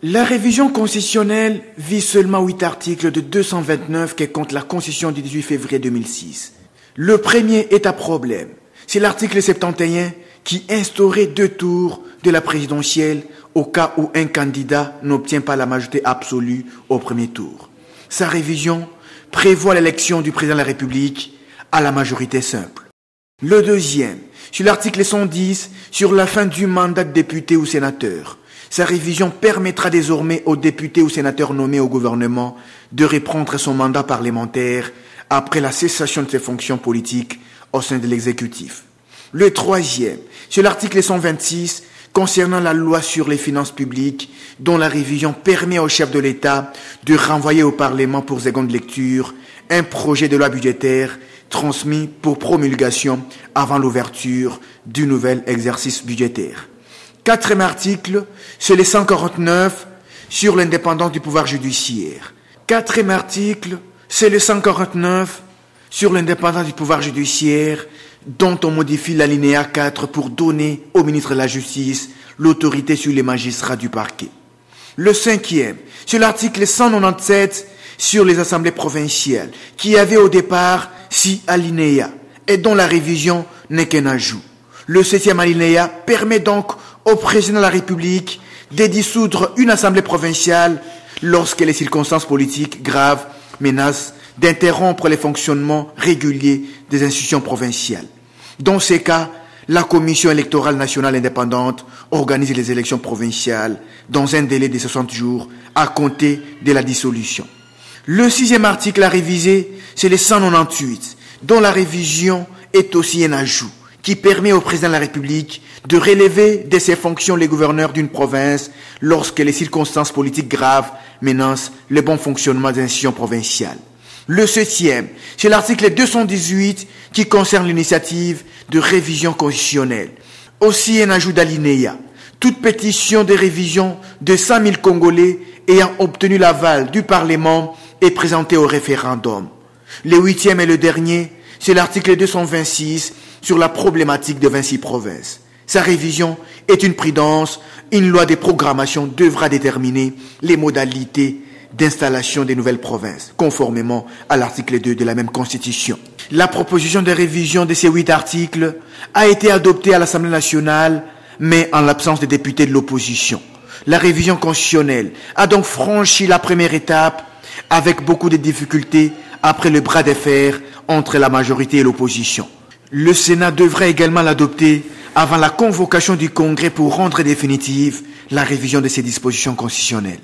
La révision constitutionnelle vise seulement 8 articles de 229 qui est contre la Constitution du 18 février 2006. Le premier est à problème. C'est l'article 71 qui instaurait 2 tours de la présidentielle au cas où un candidat n'obtient pas la majorité absolue au premier tour. Sa révision prévoit l'élection du président de la République à la majorité simple. Le deuxième, sur l'article 110, sur la fin du mandat de député ou sénateur. Sa révision permettra désormais aux députés ou sénateurs nommés au gouvernement de reprendre son mandat parlementaire après la cessation de ses fonctions politiques au sein de l'exécutif. Le troisième, sur l'article 126, concernant la loi sur les finances publiques, dont la révision permet au chef de l'État de renvoyer au Parlement pour seconde lecture un projet de loi budgétaire transmis pour promulgation avant l'ouverture du nouvel exercice budgétaire. Quatrième article, c'est le 149 sur l'indépendance du pouvoir judiciaire. Quatrième article, c'est le 149 sur l'indépendance du pouvoir judiciaire dont on modifie l'alinéa 4 pour donner au ministre de la Justice l'autorité sur les magistrats du parquet. Le cinquième, sur l'article 197 sur les assemblées provinciales qui avait au départ 6 alinéas et dont la révision n'est qu'un ajout. Le 7e alinéa permet donc au président de la République de dissoudre une assemblée provinciale lorsque les circonstances politiques graves menacent d'interrompre les fonctionnements réguliers des institutions provinciales. Dans ces cas, la Commission électorale nationale indépendante organise les élections provinciales dans un délai de 60 jours à compter de la dissolution. Le 6e article à réviser, c'est le 198, dont la révision est aussi un ajout qui permet au président de la République de relever de ses fonctions les gouverneurs d'une province lorsque les circonstances politiques graves menacent le bon fonctionnement des institutions provinciales. Le 7e, c'est l'article 218 qui concerne l'initiative de révision constitutionnelle. Aussi un ajout d'alinéa. Toute pétition de révision de 100 000 Congolais ayant obtenu l'aval du Parlement est présentée au référendum. Le 8e et le dernier, c'est l'article 226 sur la problématique de 26 provinces. Sa révision est une prudence. Une loi de programmation devra déterminer les modalités d'installation des nouvelles provinces, conformément à l'article 2 de la même Constitution. La proposition de révision de ces 8 articles a été adoptée à l'Assemblée nationale, mais en l'absence des députés de l'opposition. La révision constitutionnelle a donc franchi la première étape avec beaucoup de difficultés après le bras de fer entre la majorité et l'opposition. Le Sénat devrait également l'adopter avant la convocation du Congrès pour rendre définitive la révision de ces dispositions constitutionnelles.